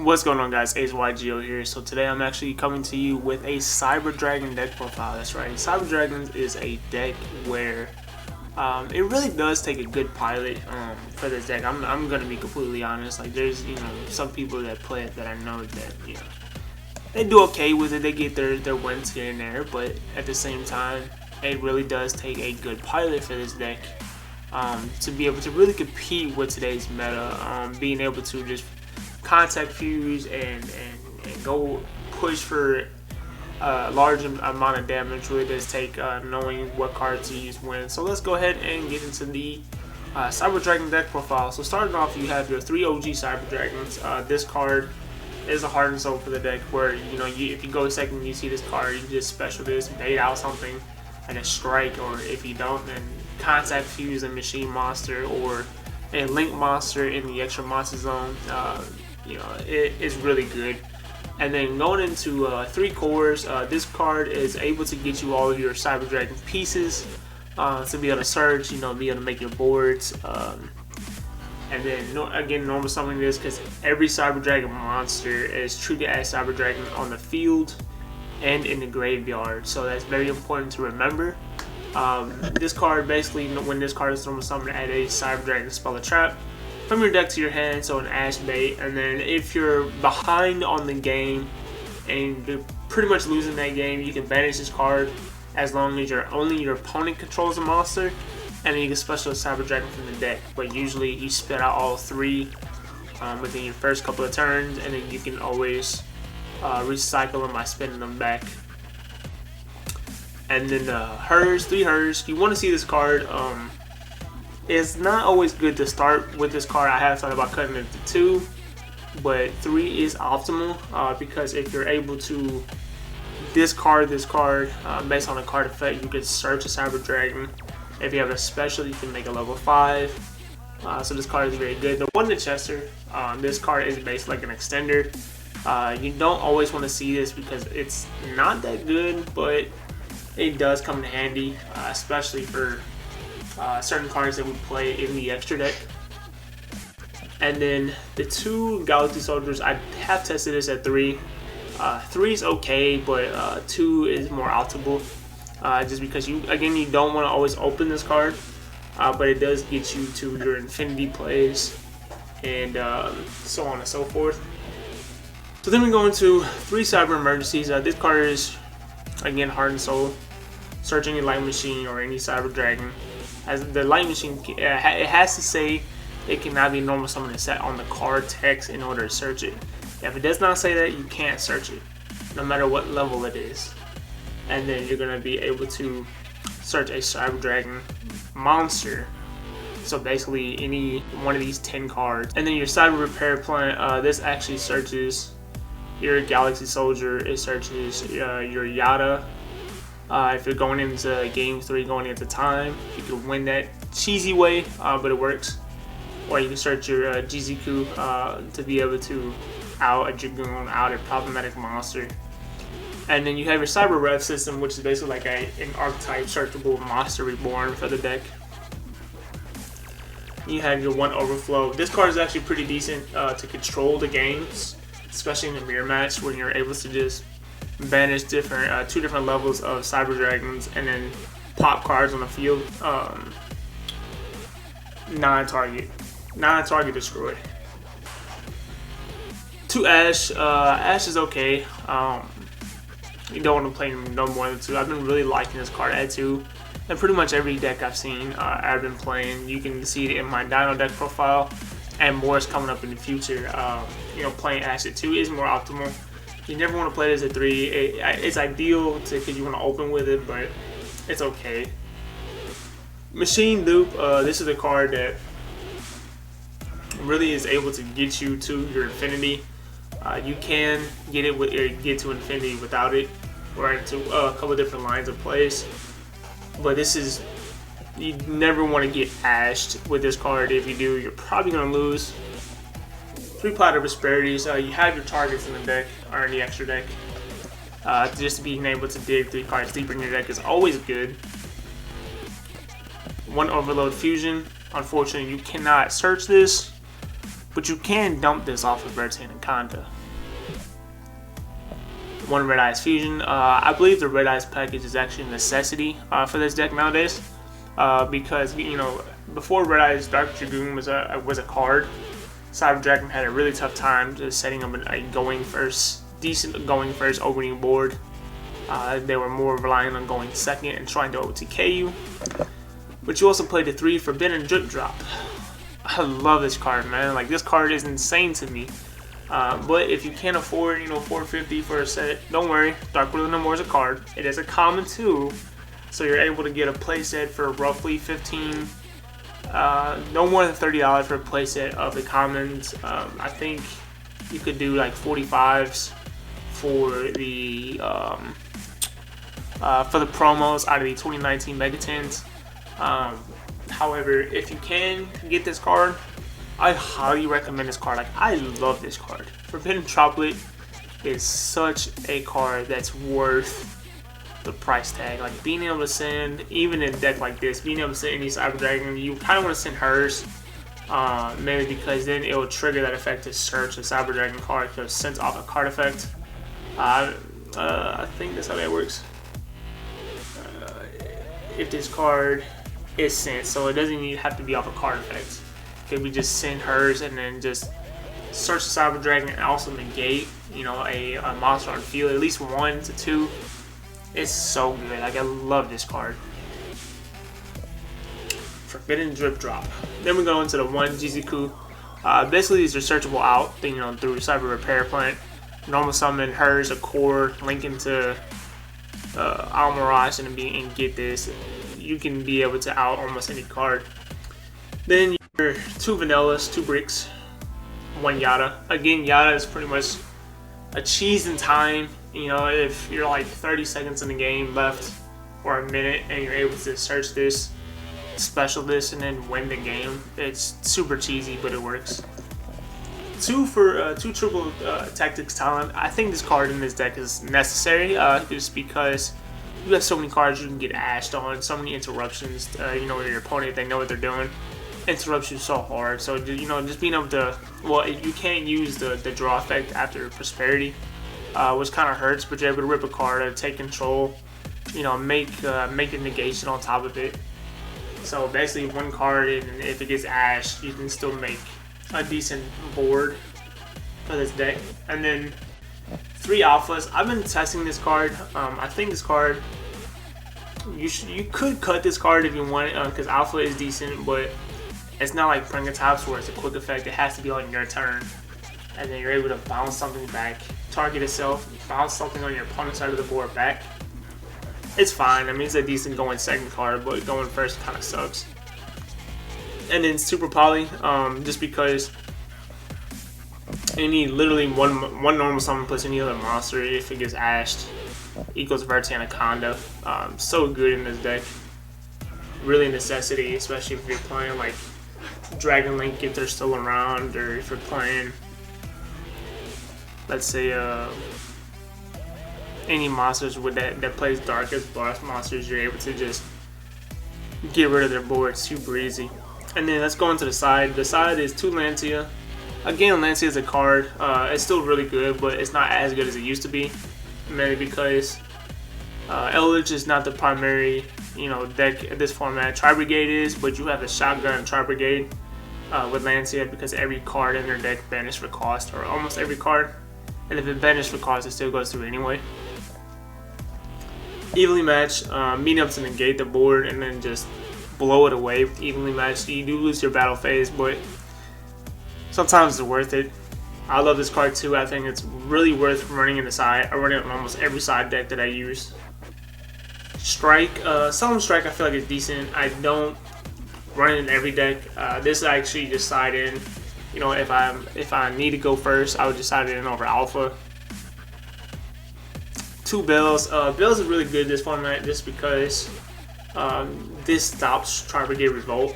What's going on, guys? AceYGO here. So today I'm actually coming to you with a Cyberdragon deck profile. That's right. Cyberdragon is a deck where it really does take a good pilot for this deck. I'm gonna be completely honest. Like, there's some people that play it that I know that they do okay with it. They get their wins here and there, but at the same time, it really does take a good pilot for this deck to be able to really compete with today's meta. Being able to just contact fuse and go push for a large amount of damage really does take knowing what cards to use when. So let's go ahead and get into the Cyberdragon deck profile. So starting off, you have your 3 OG Cyberdragons. This card is a heart and soul for the deck, where if you go second and you see this card, you just special this, bait out something like a strike, or if you don't, then contact fuse a machine monster or a link monster in the extra monster zone. It is really good. And then going into 3 cores, this card is able to get you all of your Cyberdragon pieces to be able to search, be able to make your boards. And then again, normal summoning this because every Cyberdragon monster is treated as Cyberdragon on the field and in the graveyard. So that's very important to remember. This card basically, when this card is normal summoned, add a Cyberdragon spell a trap from your deck to your hand, so an Ash bait. And then if you're behind on the game and you're pretty much losing that game, you can banish this card as long as only your opponent controls a monster, and then you can special Cyberdragon from the deck. But usually you spit out all 3 within your first couple of turns, and then you can always recycle them by spinning them back. And then 3 Hers. You want to see this card. It's not always good to start with this card. I have thought about cutting it to 2, but 3 is optimal because if you're able to discard this card based on a card effect, you can search a Cyberdragon. If you have a special, you can make a level 5. So this card is very good. The one in Chester, this card is basically like an extender. You don't always want to see this because it's not that good, but it does come in handy, especially for certain cards that we play in the extra deck. And then the 2 Galaxy Soldiers, I have tested this at 3. 3 is okay, but 2 is more optimal. Just because you don't want to always open this card, but it does get you to your infinity plays and so on and so forth. So then we go into 3 Cyber Emergencies. This card is again heart and soul. Search any light machine or any Cyberdragon. As the light machine, it has to say it cannot be normal summon set on the card text in order to search it. If it does not say that, you can't search it, no matter what level it is. And then you're gonna be able to search a Cyberdragon monster. So basically, any one of these 10 cards. And then your Cyber Repair Plant. This actually searches your Galaxy Soldier. It searches your Yada. If you're going into game 3, going into time, you can win that cheesy way, but it works. Or you can search your Jiziku to be able to out a Dragoon, out a problematic monster. And then you have your Cyber Rev system, which is basically like an archetype searchable monster reborn for the deck. You have your 1 Overflow. This card is actually pretty decent to control the games, especially in the mirror match when you're able to just banish 2 different levels of Cyberdragons and then pop cards on the field. Non-target destroyed. 2 Ash. Ash is okay. You don't want to play no more than 2. I've been really liking this card at 2, and pretty much every deck I've seen, I've been playing. You can see it in my Dino deck profile, and more is coming up in the future. Playing Ash at 2 is more optimal. You never want to play this at 3. It's ideal because you want to open with it, but it's okay. Machine Loop. This is a card that really is able to get you to your infinity. You can get to infinity without it, or into a couple of different lines of plays. But you never want to get ashed with this card. If you do, you're probably going to lose. 3 Platter Prosperities. You have your targets in the deck or in the extra deck. Just being able to dig 3 cards deeper in your deck is always good. 1 Overload Fusion. Unfortunately, you cannot search this. but you can dump this off of Vertan and Conda. One Red Eyes Fusion. I believe the Red Eyes package is actually a necessity for this deck nowadays, because before Red Eyes Dark Dragoon was a card, Cyberdragon had a really tough time just setting up a decent going first opening board. They were more relying on going second and trying to OTK you. But you also play the 3 Forbidden Drip Drop. I love this card, man. Like, this card is insane to me. But if you can't afford, $450 for a set, don't worry. Dark Blue No More is a card. It is a common too, so you're able to get a playset for roughly $15, no more than $30 for a playset of the commons. I think you could do like 45s for the promos out of the 2019 Megatins. However, if you can get this card, I highly recommend this card. Like, I love this card. Forbidden Droplet is such a card that's worth the price tag. Like, being able to send, even in a deck like this, being able to send any Cyberdragon, you kind of want to send hers, mainly because then it will trigger that effect to search a Cyberdragon card because it sends off a card effect. I think that's how that works. If this card is sent, so it doesn't even have to be off a card effect. Could we just send hers and then just search the Cyberdragon and also negate, a monster on the field, at least 1 to 2. It's so good. Like, I love this card. Forbidden Drip Drop. Then we go into the 1 Jizuku. Basically, these are searchable out, through Cyber Repair Plant. Normal summon hers, a core, link into Almirage, and get this. You can be able to out almost any card. Then your 2 Vanillas, 2 Bricks, 1 Yada. Again, Yada is pretty much a cheese in time. If you're like 30 seconds in the game left or a minute and you're able to search this, special this, and then win the game, it's super cheesy, but it works. 2 triple tactics talent. I think this card in this deck is necessary, just because you have so many cards you can get ashed on, so many interruptions. Your opponent, they know what they're doing. Interrupts you so hard. So just being able to, you can't use the draw effect after Prosperity, which kind of hurts, but you're able to rip a card, take control, make a negation on top of it. So basically, 1 card, and if it gets ashed, you can still make a decent board for this deck. And then 3 Alphas. I've been testing this card. I think this card, you could cut this card if you want, because Alpha is decent, but it's not like Pringatops where it's a quick effect. It has to be on your turn, and then you're able to bounce something back, target itself, bounce something on your opponent's side of the board back. It's fine. I mean, it's a decent going second card, but going first kind of sucks. And then Super Poly, just because you need literally one normal summon plus any other monster if it gets ashed, equals Vertan Anaconda. So good in this deck. Really a necessity, especially if you're playing like Dragon Link if they're still around, or if you're playing, let's say, any monsters with that plays dark as boss monsters, you're able to just get rid of their board super easy. And then let's go into the side. The side is 2 Lancia. Again, Lancia is a card. It's still really good, but it's not as good as it used to be, mainly because Eldritch is not the primary deck at this format. Tri-Brigade is, but you have the Shotgun Tri-Brigade with Lancia, because every card in their deck banished for cost, or almost every card. And if it banished for cost, it still goes through anyway. Evenly Matched, being able to negate the board and then just blow it away with Evenly Matched. You do lose your battle phase, but sometimes it's worth it. I love this card too. I think it's really worth running in the side. I run it on almost every side deck that I use. Strike, Solemn Strike I feel like is decent. I don't run it in every deck. This I actually just side in. If I need to go first, I would just side it in over Alpha. 2 Bells. Bells is really good this format just because this stops Tri-Brigade Revolt.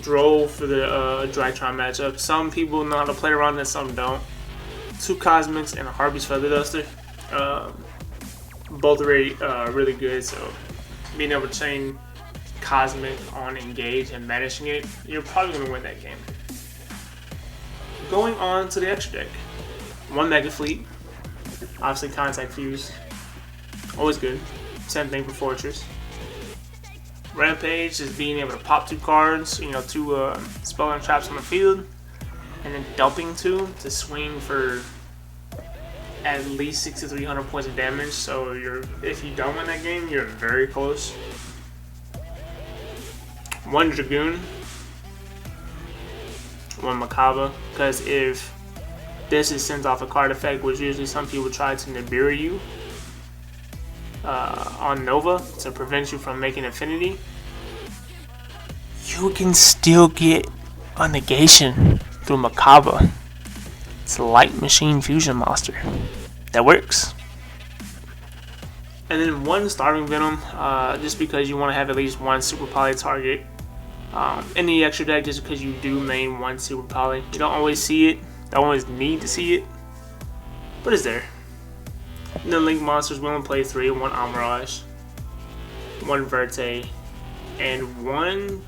Drove for the Dragtron matchup. Some people know how to play around this, some don't. 2 Cosmics and a Harpy's Feather Duster. Both are really good, so being able to chain Cosmic on Engage and managing it, you're probably going to win that game. going on to the extra deck. 1 Mega Fleet, obviously Contact Fuse, always good. Same thing for Fortress. Rampage is being able to pop 2 cards, you know, 2 spell and traps on the field, and then dumping 2 to swing for at least 6,300 points of damage. So if you don't win that game, you're very close. 1 Dragoon, 1 Macabre, because if this is sent off a card effect, which usually some people try to Nibiru you on Nova to prevent you from making Infinity, you can still get a negation through Macabre. It's a light machine fusion monster that works. And then 1 Starving Venom, just because you want to have at least 1 Super Poly target in the extra deck, just because you do main 1 Super Poly. You don't always see it, don't always need to see it, but it's there. And then Link monsters will play 3, 1 Amirage, 1 Verte, and 1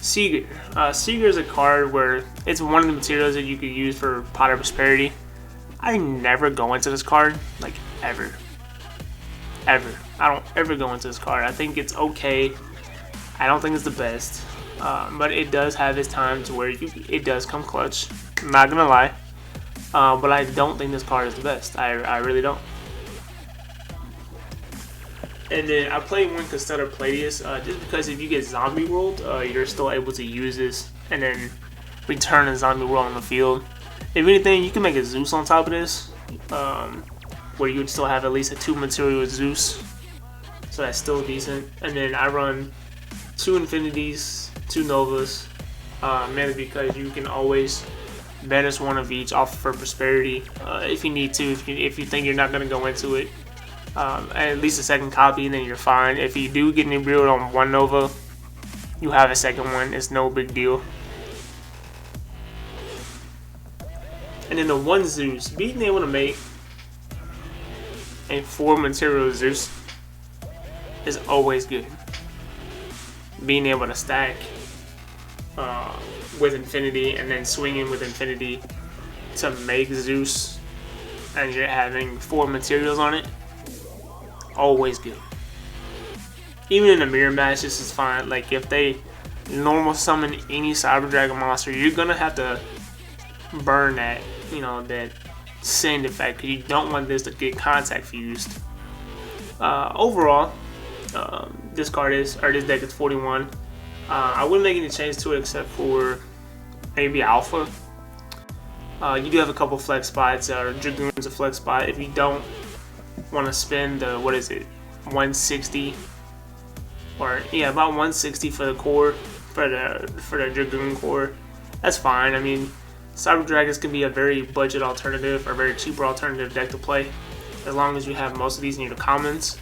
Seeger. Seeger is a card where it's one of the materials that you could use for Pot of Prosperity. I never go into this card, like ever. I don't ever go into this card. I think it's okay. I don't think it's the best, but it does have its time to where it does come clutch. I'm not gonna lie, but I don't think this card is the best. I really don't. And then I play 1 Castellar Palladius, just because if you get Zombie World, you're still able to use this and then return a Zombie World on the field. If anything, you can make a Zeus on top of this, where you would still have at least a 2 material Zeus, so that's still decent. And then I run 2 Infinities, 2 Novas, mainly because you can always banish 1 of each off for Prosperity if you need to, if you think you're not going to go into it. At least a 2nd copy, and then you're fine. If you do get Nibiru on 1 Nova, you have a 2nd one. It's no big deal. And then the 1 Zeus, being able to make a 4 material Zeus is always good. Being able to stack with Infinity and then swinging with Infinity to make Zeus, and you're having 4 materials on it, always good. Even in a mirror match, this is fine. Like if they normal summon any Cyberdragon monster, you're gonna have to burn that, you know, that send effect, because you don't want this to get contact fused. Overall, this deck is 41. I wouldn't make any change to it except for maybe Alpha. You do have a couple flex spots. Dragoon's a flex spot. If you don't want to spend the, 160, or yeah, about 160 for the core, for the Dragoon core, that's fine. I mean, Cyberdragons can be a very budget alternative or very cheaper alternative deck to play, as long as you have most of these in your commons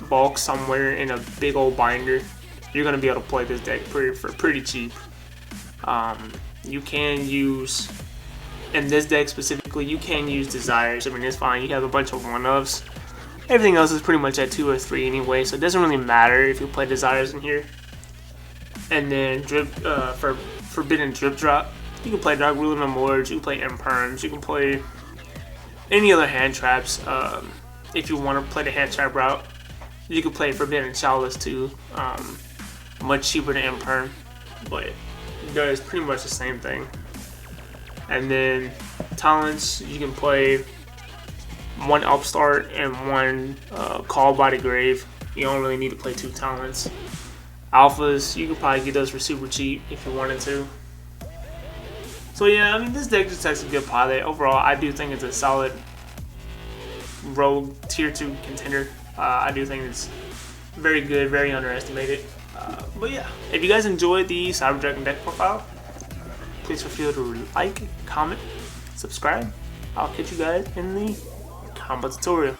bulk somewhere in a big old binder. You're gonna be able to play this deck for pretty cheap. You can use, in this deck specifically, you can use Desires. I mean, it's fine. You have a bunch of 1-ofs. Everything else is pretty much at 2 or 3 anyway, so it doesn't really matter if you play Desires in here. And then for Forbidden Drip Drop, you can play Dark Ruler Memorials, you can play Imperms, you can play any other hand traps. If you want to play the hand trap route, you can play Forbidden Chalice too. Much cheaper than Imperm, but does pretty much the same thing. And then talents, you can play 1 Upstart and 1 Call by the Grave. You don't really need to play 2 talents. Alphas, you can probably get those for super cheap if you wanted to. So yeah, I mean, this deck just takes a good pilot. Overall, I do think it's a solid rogue tier 2 contender. I do think it's very good, very underestimated. But yeah, if you guys enjoyed the Cyberdragon deck profile, please feel free to like, comment, subscribe. I'll catch you guys in the combo tutorial.